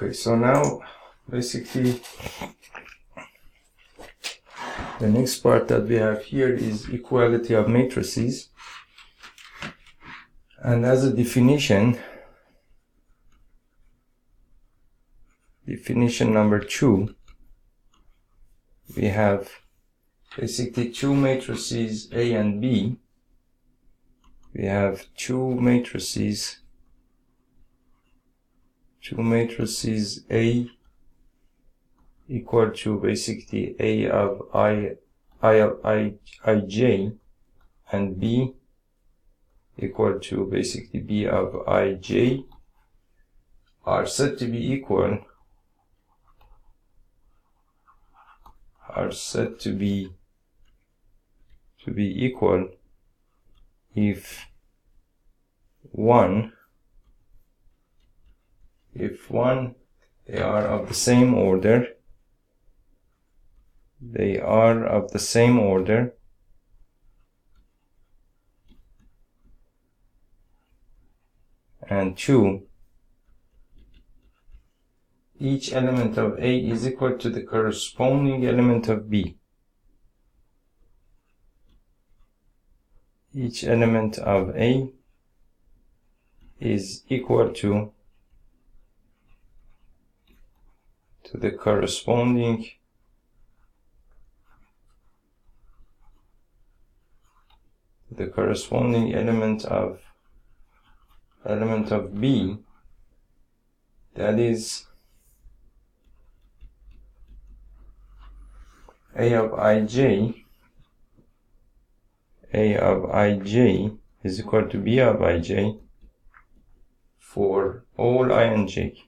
Okay, so now basically the next part that we have here is equality of matrices. And as a definition number 2, we have basically two matrices A and B. We have two matrices A equal to basically A of ij, and B equal to basically B of ij, are said to be equal, if one, they are of the same order, and 2, each element of A is equal to the corresponding element of B. Each element of A is equal to the corresponding element of B, that is A of ij is equal to B of ij for all I and j.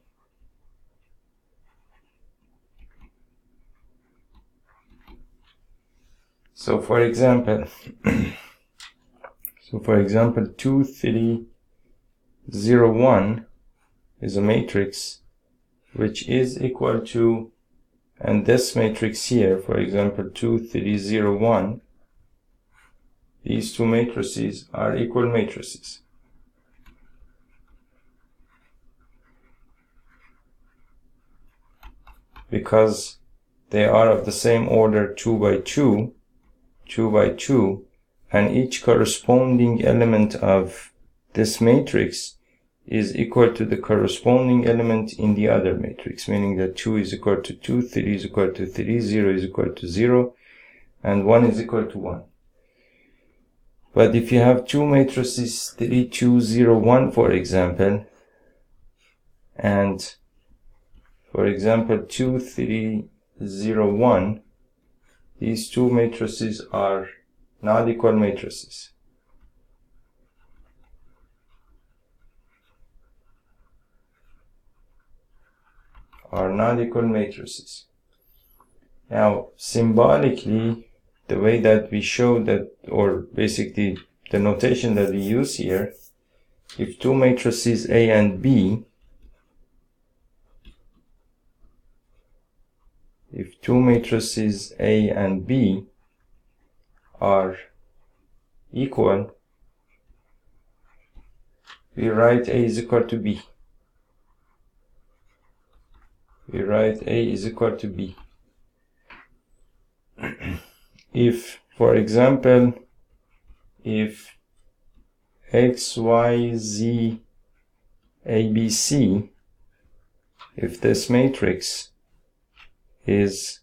So for example 2, 3, 0, 1 is a matrix which is equal to, and this matrix here, for example 2, 3, 0, 1, these two matrices are equal matrices. Because they are of the same order 2 by 2, and each corresponding element of this matrix is equal to the corresponding element in the other matrix, meaning that 2 is equal to 2, 3 is equal to 3, 0 is equal to 0, and 1 is equal to 1. But if you have two matrices 3, 2, 0, 1, for example, and for example 2, 3, 0, 1, these two matrices are not equal matrices. Now, symbolically, the way that we show that, or basically the notation that we use here, if two matrices A and B, are equal, we write A is equal to B. If, for example, if X, Y, Z, A, B, C, if this matrix is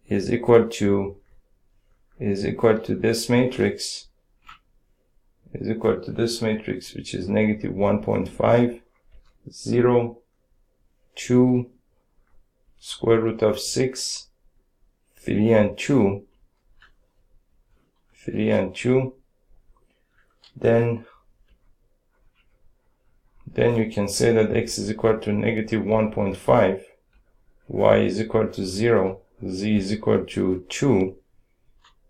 equal to this matrix, which is negative 1.5, 0, 2, square root of 6, 3 and 2, then you can say that X is equal to negative 1.5, Y is equal to 0, Z is equal to 2,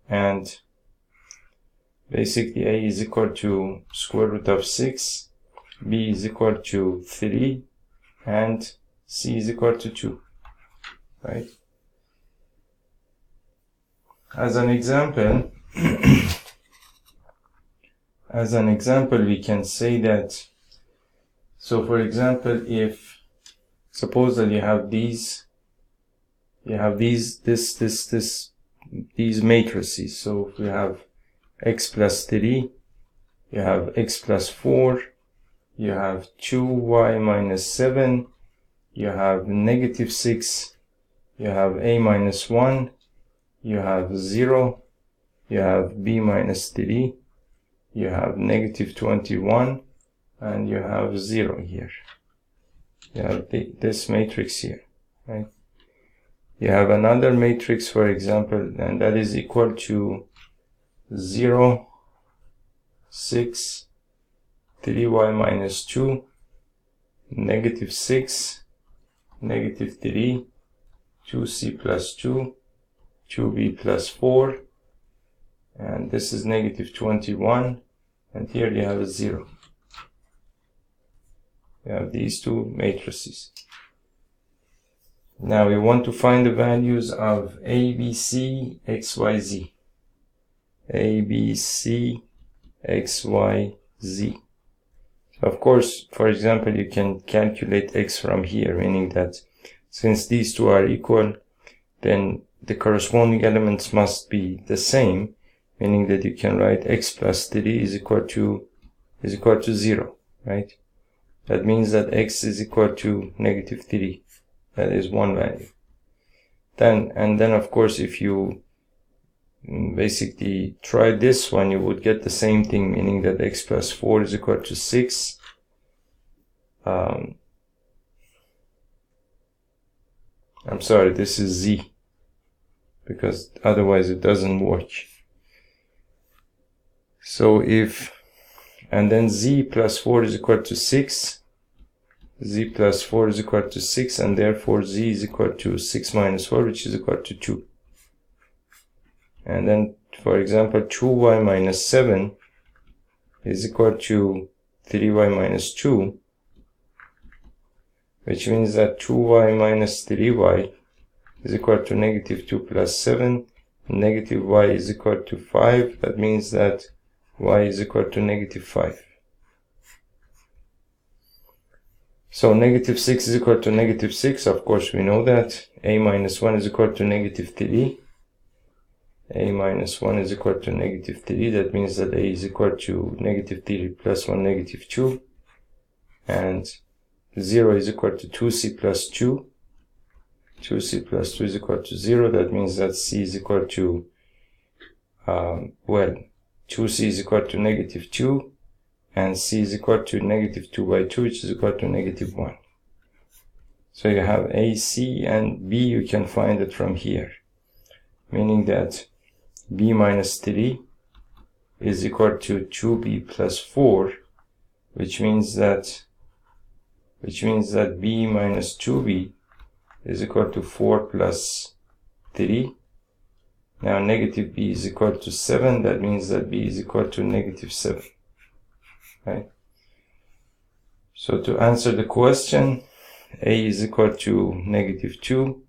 and basically A is equal to square root of 6, B is equal to 3, and C is equal to 2, right? As an example, we can say that, so for example, if suppose that you have these matrices. So if we have x plus 3, you have x plus 4, you have 2y minus 7, you have negative 6, you have a minus 1, you have 0, you have b minus 3, you have negative 21, and you have 0 here. You have this matrix here, right? You have another matrix, for example, and that is equal to 0, 6, 3y minus 2, negative 6, negative 3, 2c plus 2, 2b plus 4, and this is negative 21, and here you have a 0. You have these two matrices. Now we want to find the values of a, b, c, x, y, z. A, B, C, X, Y, Z. So of course, for example, you can calculate x from here, meaning that since these two are equal, then the corresponding elements must be the same, meaning that you can write x plus 3 is equal to 0, right? That means that x is equal to negative 3. That is one value. Then of course, if you basically try this one, you would get the same thing, meaning that x plus 4 is equal to 6. I'm sorry, this is z, because otherwise it doesn't work. So and then z plus 4 is equal to 6, z plus 4 is equal to 6, and therefore z is equal to 6 minus 4, which is equal to 2. And then, for example, 2y minus 7 is equal to 3y minus 2, which means that 2y minus 3y is equal to negative 2 plus 7, negative y is equal to 5. That means that y is equal to negative 5. So negative 6 is equal to negative 6, of course we know that. A minus 1 is equal to negative 3. A minus 1 is equal to negative 3. That means that a is equal to negative 3 plus 1, negative 2. And 0 is equal to 2c plus 2. 2c plus 2 is equal to 0. That means that c is equal to, 2c is equal to negative 2. And c is equal to negative 2 by 2, which is equal to negative 1. So you have a, c, and b, you can find it from here. Meaning that b minus 3 is equal to 2b plus 4, which means that b minus 2b is equal to 4 plus 3. Now negative b is equal to 7. That means that b is equal to negative 7. Right? So to answer the question, a is equal to negative 2,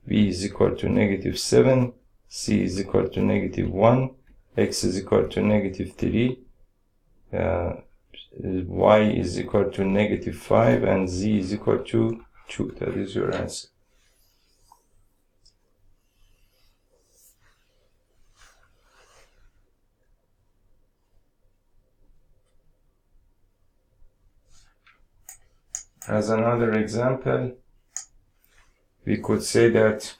b is equal to negative 7, c is equal to negative 1, x is equal to negative 3, y is equal to negative 5, and z is equal to 2. That is your answer. As another example, we could say that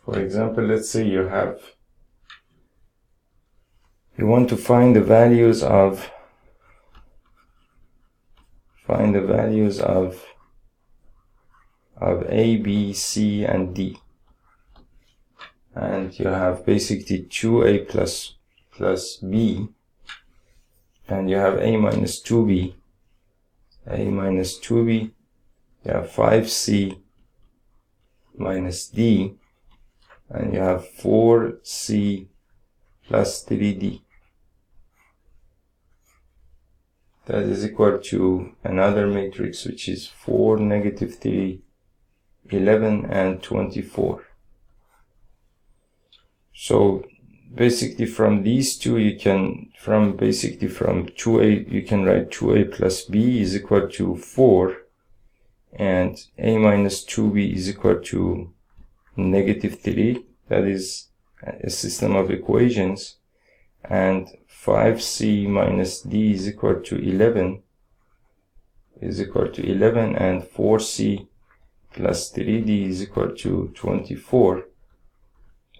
for example, let's say you want to find the values of A, B, C, and D. And you have basically 2A plus B, and you have A minus 2B, you have 5C minus D, and you have 4C plus 3D. That is equal to another matrix, which is 4, negative 3, 11, and 24. So basically from these two you can, from 2a, you can write 2a plus b is equal to 4, and a minus 2b is equal to negative 3. That is a system of equations. And 5c minus d is equal to 11 and 4c plus 3d is equal to 24.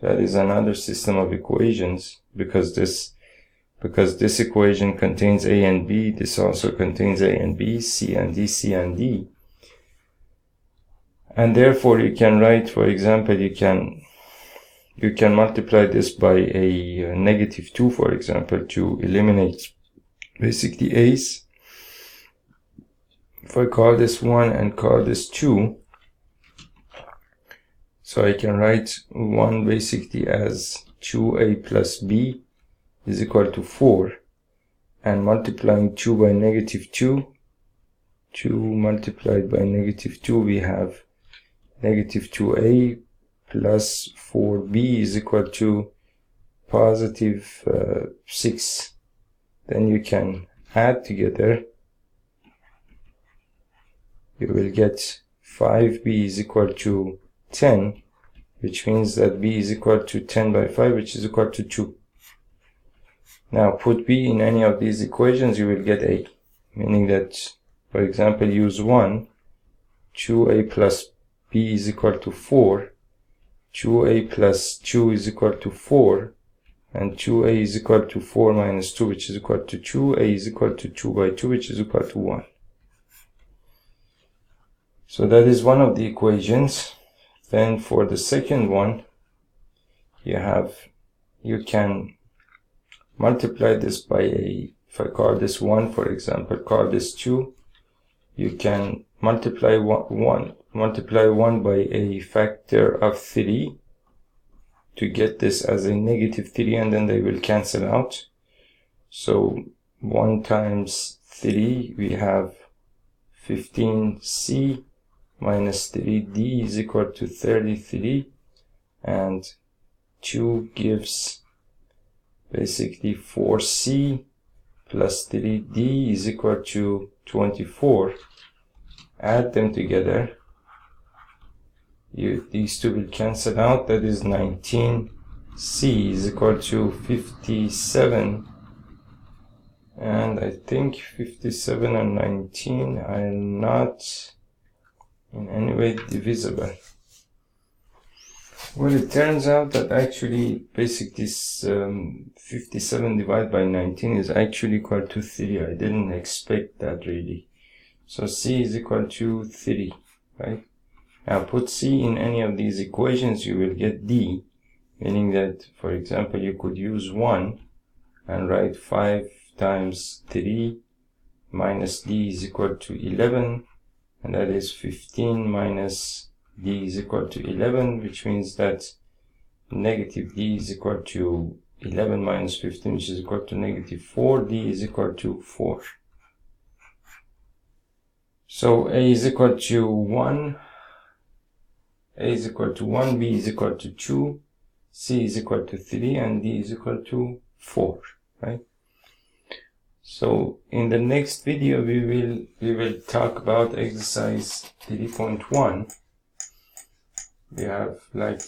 That is another system of equations, because this equation contains a and b, this also contains a and b, c and d, c and d. And therefore you can write, for example, you can multiply this by a negative 2, for example, to eliminate basically a's. If I call this 1 and call this 2, so I can write 1 basically as 2a plus b is equal to 4, and multiplying 2 by negative 2, 2 multiplied by negative 2, we have negative 2a plus 4b is equal to positive 6. Then you can add together. You will get 5b is equal to 10, which means that b is equal to 10 by 5, which is equal to 2. Now put b in any of these equations, you will get a, meaning that, for example, use 1, 2a plus b is equal to 4, 2a plus 2 is equal to 4, and 2a is equal to 4 minus 2, which is equal to 2, a is equal to 2 by 2, which is equal to 1. So that is one of the equations. Then for the second one, you can multiply this by a, if I call this 1, for example, call this 2, you can multiply 1 by a factor of 3 to get this as a negative 3, and then they will cancel out. So 1 times 3, we have 15c minus 3d is equal to 33, and 2 gives basically 4c plus 3d is equal to 24. Add them together, these two will cancel out. That is 19c is equal to 57, and I think 57 and 19 are not in any way divisible. Well, it turns out that actually basically 57 divided by 19 is actually equal to 3. I didn't expect that really. So c is equal to 3, right? Now put c in any of these equations, you will get d, meaning that, for example, you could use 1 and write 5 times 3 minus d is equal to 11, and that is 15 minus d is equal to 11, which means that negative d is equal to 11 minus 15, which is equal to negative 4, d is equal to 4. So a is equal to 1, a is equal to 1, b is equal to 2, c is equal to 3, and d is equal to 4, right? So in the next video we will talk about exercise 3.1. We have like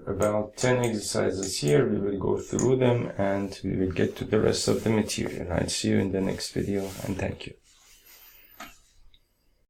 about 10 exercises here. We will go through them and we will get to the rest of the material. I'll see you in the next video, and thank you.